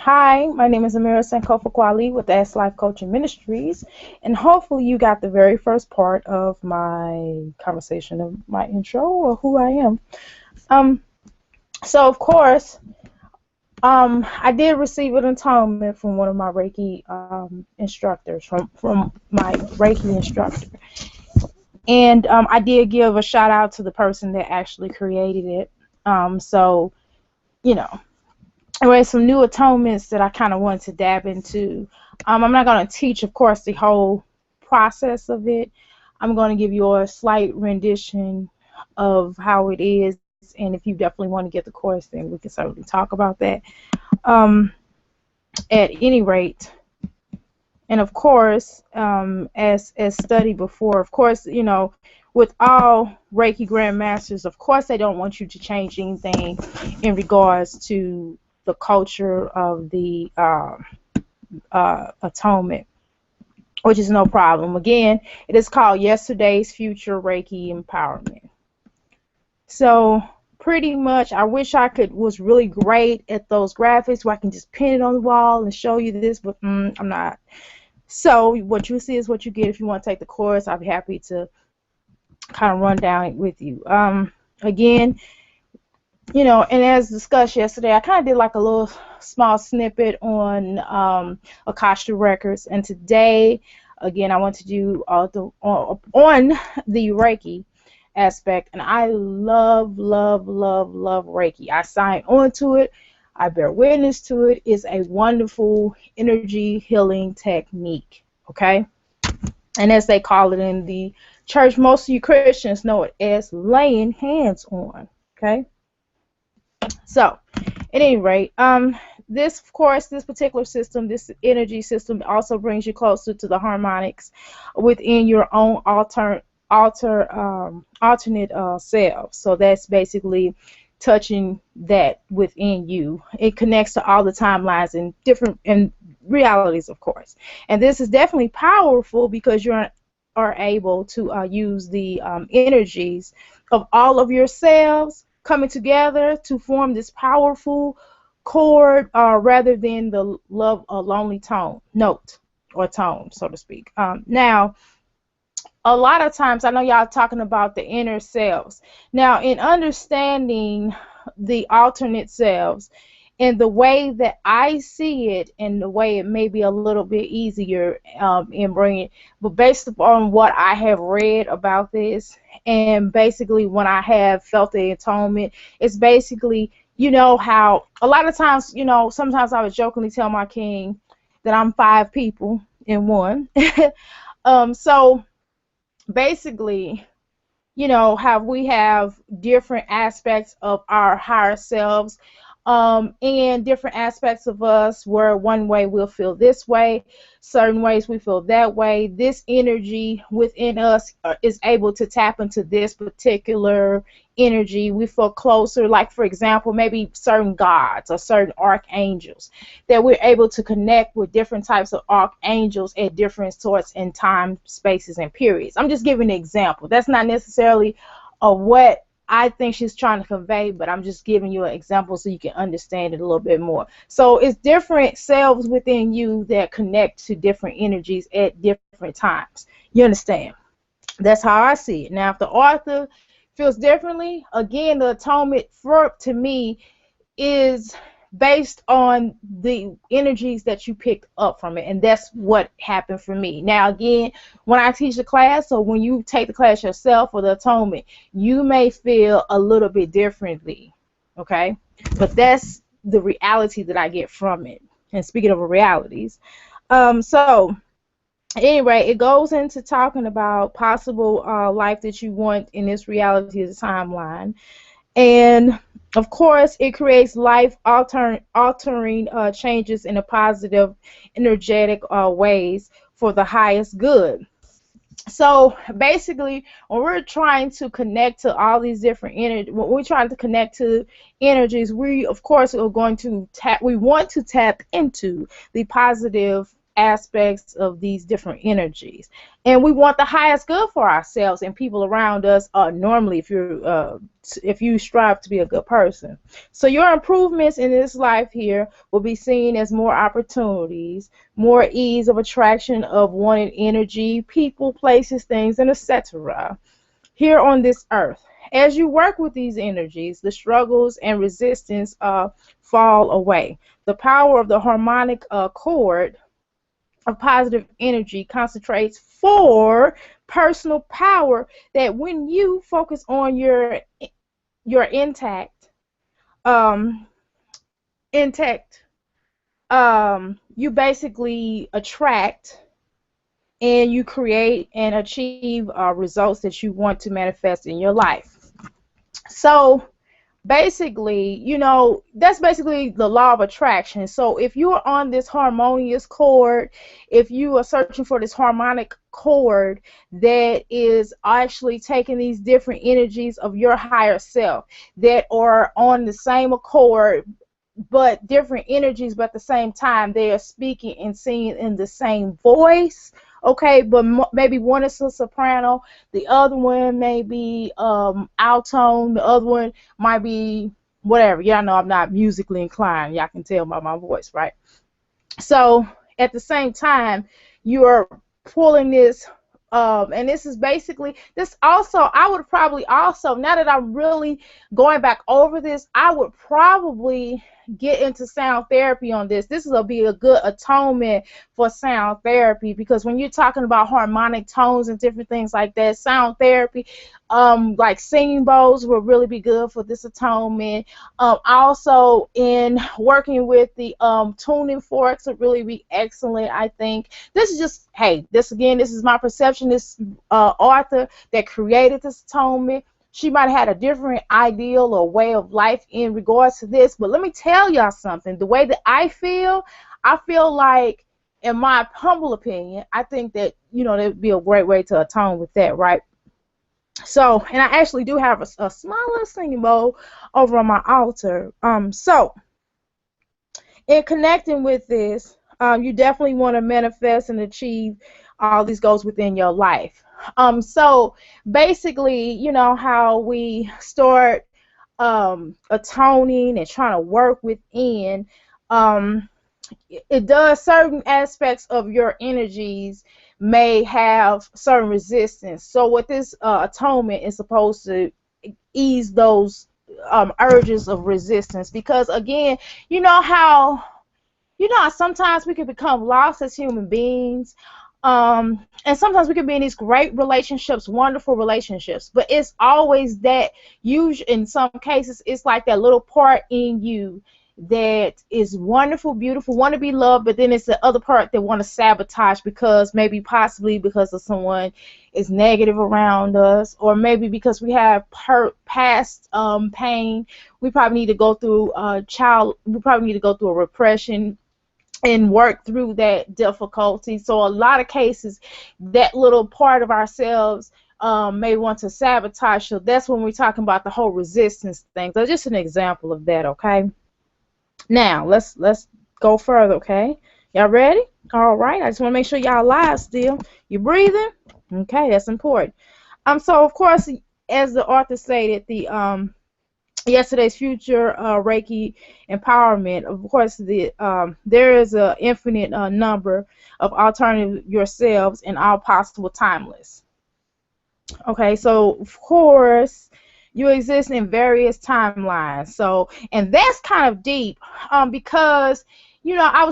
Hi, my name is Amira Sankofa Kwali with S Life Coaching Ministries, and hopefully you got the very first part of my conversation of my intro or who I am. Um, so of course, I did receive an atonement from one of my Reiki instructors, from my Reiki instructor, and I did give a shout out to the person that actually created it. So you know. Anyway, some new atonements that I kind of wanted to dab into. I'm not going to teach, of course, the whole process of it. I'm going to give you a slight rendition of how it is, and if you definitely want to get the course, then we can certainly talk about that. Um, at any rate, and of course, as studied before, of course, with all Reiki Grandmasters, of course, they don't want you to change anything in regards to the culture of the atonement, which is no problem. Again, it is called Yesterday's Future Reiki Empowerment. So pretty much, I wish I was really great at those graphics where I can just pin it on the wall and show you this, but I'm not. So what you see is what you get. If you want to take the course, I'll be happy to kind of run down it with you. Again, and as discussed yesterday, I kind of did like a little small snippet on Akasha Records, and today, again, I want to do on the Reiki aspect, and I love, love, love, love Reiki. I sign on to it. I bear witness to it. It's a wonderful energy healing technique, okay? And as they call it in the church, most of you Christians know it as laying hands on, okay? So, at any rate, this, of course, this particular system, this energy system, also brings you closer to the harmonics within your own alternate selves. So that's basically touching that within you. It connects to all the timelines and different realities, of course. And this is definitely powerful because you are able to use the energies of all of your selves coming together to form this powerful chord, rather than the love or lonely note or tone, so to speak. Now, a lot of times, I know y'all talking about the inner selves. Now, in understanding the alternate selves, and the way that I see it, and the way it may be a little bit easier in bringing, but based upon what I have read about this, and basically when I have felt the atonement, it's basically, how a lot of times, sometimes I would jokingly tell my king that I'm 5 people in one. So basically, how we have different aspects of our higher selves, and different aspects of us where one way we'll feel this way, certain ways we feel that way. This energy within us is able to tap into this particular energy. We feel closer, like for example, maybe certain gods or certain archangels, that we're able to connect with different types of archangels at different sorts in time, spaces, and periods. I'm just giving an example. That's not necessarily what I think she's trying to convey, but I'm just giving you an example so you can understand it a little bit more. So it's different selves within you that connect to different energies at different times. You understand? That's how I see it. Now, if the author feels differently, again, the atonement to me is based on the energies that you picked up from it, and that's what happened for me. Now, again, when I teach the class, or when you take the class yourself for the atonement, you may feel a little bit differently, okay? But that's the reality that I get from it. And speaking of realities, so anyway, it goes into talking about possible life that you want in this reality of the timeline. And of course, it creates life altering changes in a positive, energetic ways for the highest good. So basically, when we're trying to connect to all these different when we're trying to connect to energies, we of course are going to we want to tap into the positive aspects of these different energies, and we want the highest good for ourselves and people around us. Normally, if you strive to be a good person, so your improvements in this life here will be seen as more opportunities, more ease of attraction of wanted energy, people, places, things, and etc. here on this earth. As you work with these energies, the struggles and resistance fall away. The power of the harmonic chord of positive energy concentrates for personal power, that when you focus on your um intact, you basically attract and you create and achieve results that you want to manifest in your life. So basically, that's basically the law of attraction. So if you are on this harmonious chord, if you are searching for this harmonic chord that is actually taking these different energies of your higher self that are on the same accord, but different energies, but at the same time they are speaking and singing in the same voice. Okay, but maybe one is a soprano, the other one may be alto, the other one might be whatever. Y'all know I'm not musically inclined. Y'all can tell by my voice, right? So at the same time, you're pulling this, and this is basically this. Also, I would probably also, now that I'm really going back over this, I would probably get into sound therapy on this. This will be a good atonement for sound therapy, because when you're talking about harmonic tones and different things like that, sound therapy, like singing bowls will really be good for this atonement. Also, in working with the tuning forks will really be excellent. I think this is just, hey, this is my perception. This author that created this atonement, she might have had a different ideal or way of life in regards to this. But let me tell y'all something. The way that I feel like, in my humble opinion, I think that, that would be a great way to atone with that, right? So, and I actually do have a small little singing bowl over on my altar. So, in connecting with this, you definitely want to manifest and achieve all these goals within your life. So basically, you know how we start atoning and trying to work within, it does certain aspects of your energies may have certain resistance. So what this atonement is supposed to ease those urges of resistance, because again, how sometimes we can become lost as human beings. And sometimes we can be in these great relationships, wonderful relationships, but it's always that, usually in some cases, it's like that little part in you that is wonderful, beautiful, want to be loved, but then it's the other part that want to sabotage, because maybe possibly because of someone is negative around us, or maybe because we have past pain. We probably need to go through we probably need to go through a repression and work through that difficulty. So a lot of cases, that little part of ourselves may want to sabotage. So that's when we're talking about the whole resistance thing. So just an example of that, okay? Now let's go further, okay? Y'all ready? All right. I just want to make sure y'all alive still. You breathing? Okay, that's important. So of course, as the author stated, the yesterday's future Reiki empowerment. Of course, there is an infinite number of alternative yourselves and all possible timeless. Okay, so of course you exist in various timelines. So, and that's kind of deep, because I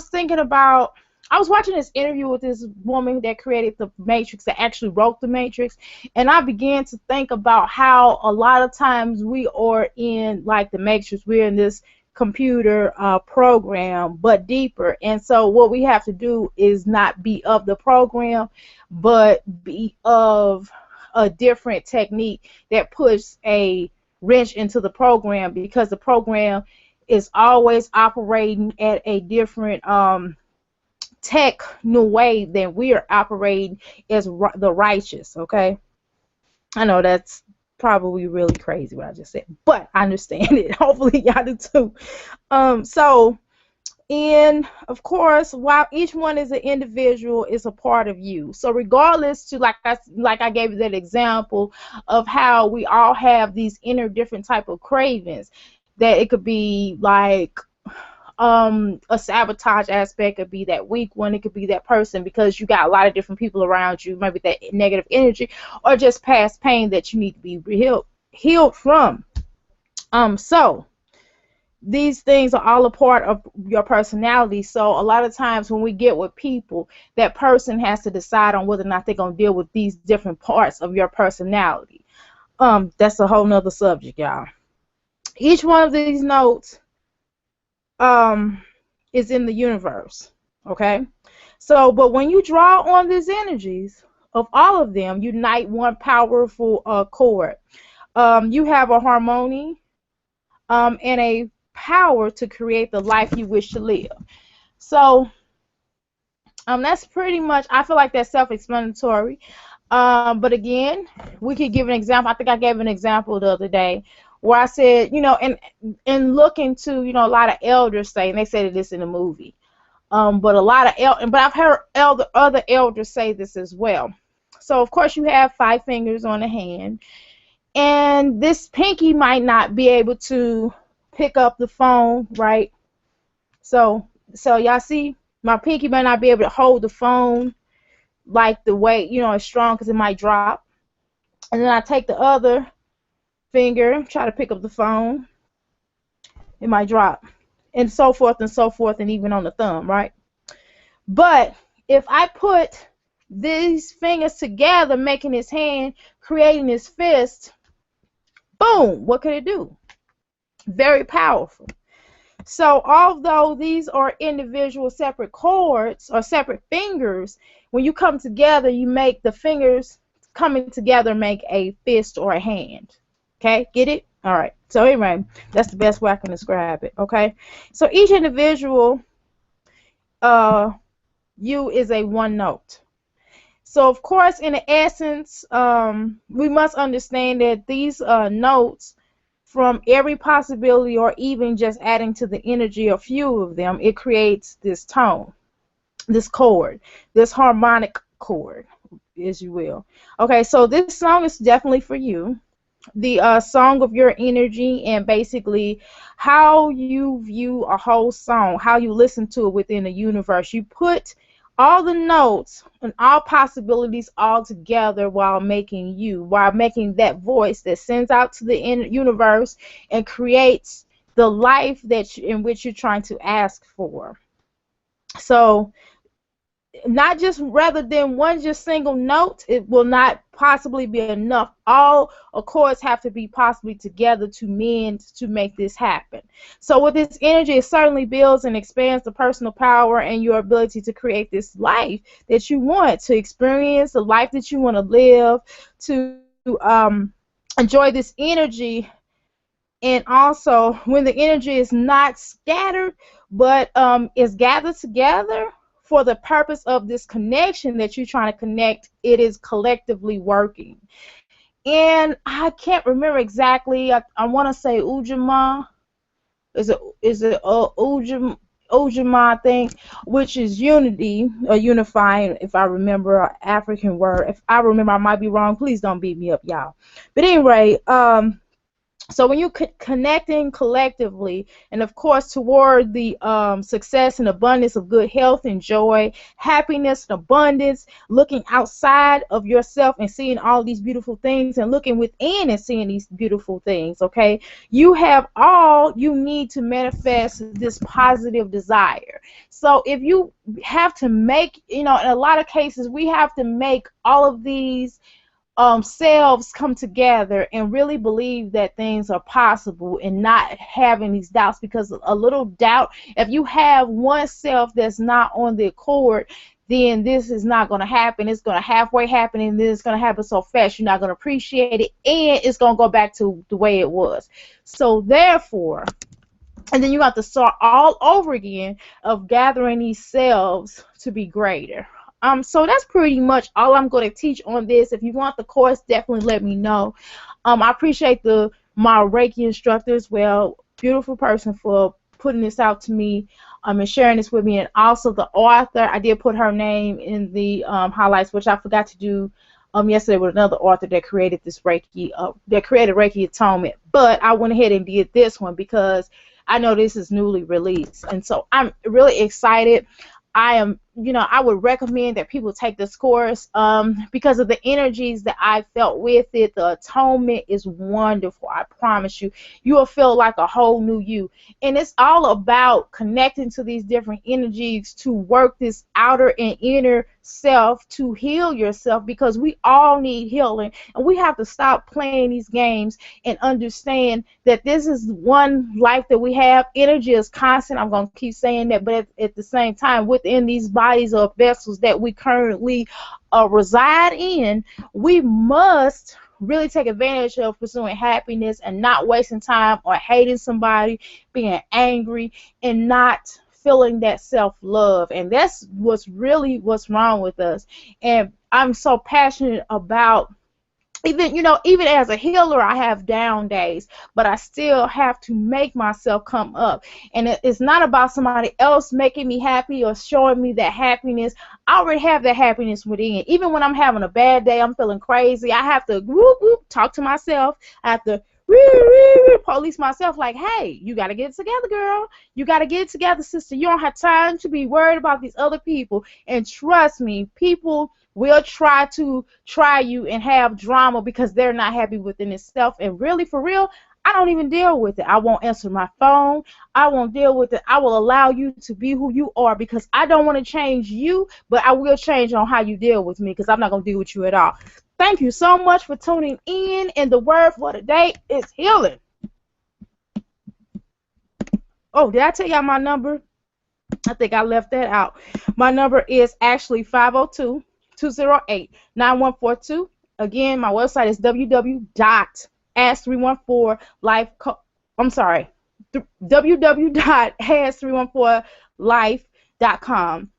was watching this interview with this woman that created the Matrix, that actually wrote the Matrix, and I began to think about how a lot of times we are in like the Matrix, we're in this computer program, but deeper. And so what we have to do is not be of the program, but be of a different technique that puts a wrench into the program, because the program is always operating at a different techno way than we are operating as the righteous. Okay, I know that's probably really crazy what I just said, but I understand it. Hopefully y'all do too. So And of course, while each one is an individual, is a part of you. So regardless to like I gave you that example of how we all have these inner different type of cravings, that it could be like a sabotage aspect, could be that weak one, it could be that person because you got a lot of different people around you, maybe that negative energy, or just past pain that you need to be healed from. So these things are all a part of your personality. So a lot of times when we get with people, that person has to decide on whether or not they're going to deal with these different parts of your personality. That's a whole nother subject, y'all. Each one of these notes is in the universe. Okay? So, but when you draw on these energies of all of them, unite one powerful chord. You have a harmony and a power to create the life you wish to live. So that's pretty much, I feel like that's self-explanatory. But again, we could give an example. I think I gave an example the other day where I said, and looking to, a lot of elders say, and they said this in the movie, but a lot of but I've heard other elders say this as well. So of course you have 5 fingers on a hand, and this pinky might not be able to pick up the phone, right? So y'all see, my pinky might not be able to hold the phone like the way, it's strong because it might drop. And then I take the other finger, try to pick up the phone, it might drop. And so forth and so forth, and even on the thumb, right? But if I put these fingers together, making his hand, creating his fist, boom, what could it do? Very powerful. So although these are individual separate chords or separate fingers, when you come together, you make the fingers coming together make a fist or a hand. Okay, get it? All right. So anyway, that's the best way I can describe it. Okay. So each individual you is a one note. So of course, in the essence, we must understand that these notes, from every possibility or even just adding to the energy a few of them, it creates this tone, this chord, this harmonic chord, as you will. Okay, so this song is definitely for you. The song of your energy, and basically how you view a whole song, how you listen to it within the universe. You put all the notes and all possibilities all together while making that voice that sends out to the universe and creates the life in which you're trying to ask for. So not just rather than one just single note, it will not possibly be enough. All accords have to be possibly together to mend to make this happen. So with this energy, it certainly builds and expands the personal power and your ability to create this life that you want to experience, the life that you want to live, to enjoy this energy. And also, when the energy is not scattered, but is gathered together for the purpose of this connection that you're trying to connect, it is collectively working. And I can't remember exactly. I want to say Ujamaa. Is it Ujamaa, I think, which is unity, or unifying, if I remember an African word. If I remember, I might be wrong. Please don't beat me up, y'all. But anyway, so when you're connecting collectively, and of course toward the success and abundance of good health and joy, happiness and abundance, looking outside of yourself and seeing all these beautiful things, and looking within and seeing these beautiful things, okay, you have all you need to manifest this positive desire. So if you have to make, in a lot of cases, we have to make all of these selves come together and really believe that things are possible, and not having these doubts, because a little doubt, if you have one self that's not on the accord, then this is not going to happen. It's going to halfway happen, and then it's going to happen so fast you're not going to appreciate it, and it's going to go back to the way it was. So therefore, and then you have to start all over again of gathering these selves to be greater. So that's pretty much all I'm going to teach on this. If you want the course, definitely let me know. I appreciate my Reiki instructor as well, beautiful person, for putting this out to me. sharing this with me. And also the author, I did put her name in the highlights, which I forgot to do yesterday with another author that created this Reiki, that created Reiki Atonement. But I went ahead and did this one because I know this is newly released. And so I'm really excited. I am, I would recommend that people take this course because of the energies that I felt with it. The atonement is wonderful. I promise you, you will feel like a whole new you. And it's all about connecting to these different energies to work this outer and inner self to heal yourself, because we all need healing, and we have to stop playing these games and understand that this is one life that we have. Energy is constant. I'm going to keep saying that, but at the same time, within these bodies or vessels that we currently reside in, we must really take advantage of pursuing happiness and not wasting time or hating somebody, being angry, and not feeling that self-love. And that's what's wrong with us. And I'm so passionate about, even as a healer, I have down days, but I still have to make myself come up. And it's not about somebody else making me happy or showing me that happiness. I already have that happiness within. Even when I'm having a bad day, I'm feeling crazy, I have to talk to myself. I have to police myself, like, hey, you got to get it together, girl. You got to get it together, sister. You don't have time to be worried about these other people. And trust me, people will try you and have drama because they're not happy within itself. And really, for real, I don't even deal with it. I won't answer my phone. I won't deal with it. I will allow you to be who you are, because I don't want to change you, but I will change on how you deal with me, because I'm not going to deal with you at all. Thank you so much for tuning in, and the word for today is healing. Oh, did I tell y'all my number? I think I left that out. My number is actually 502-208-9142. Again, my website is www.has314life.com.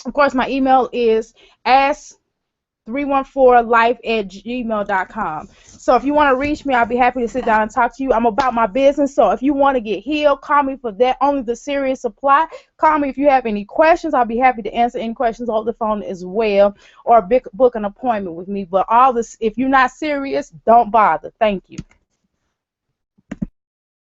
Of course, my email is ask314life@gmail.com. So if you want to reach me, I'll be happy to sit down and talk to you. I'm about my business, so if you want to get healed, call me for that. Only the serious apply. Call me if you have any questions. I'll be happy to answer any questions over the phone as well, or book an appointment with me. But all this, if you're not serious, don't bother. Thank you.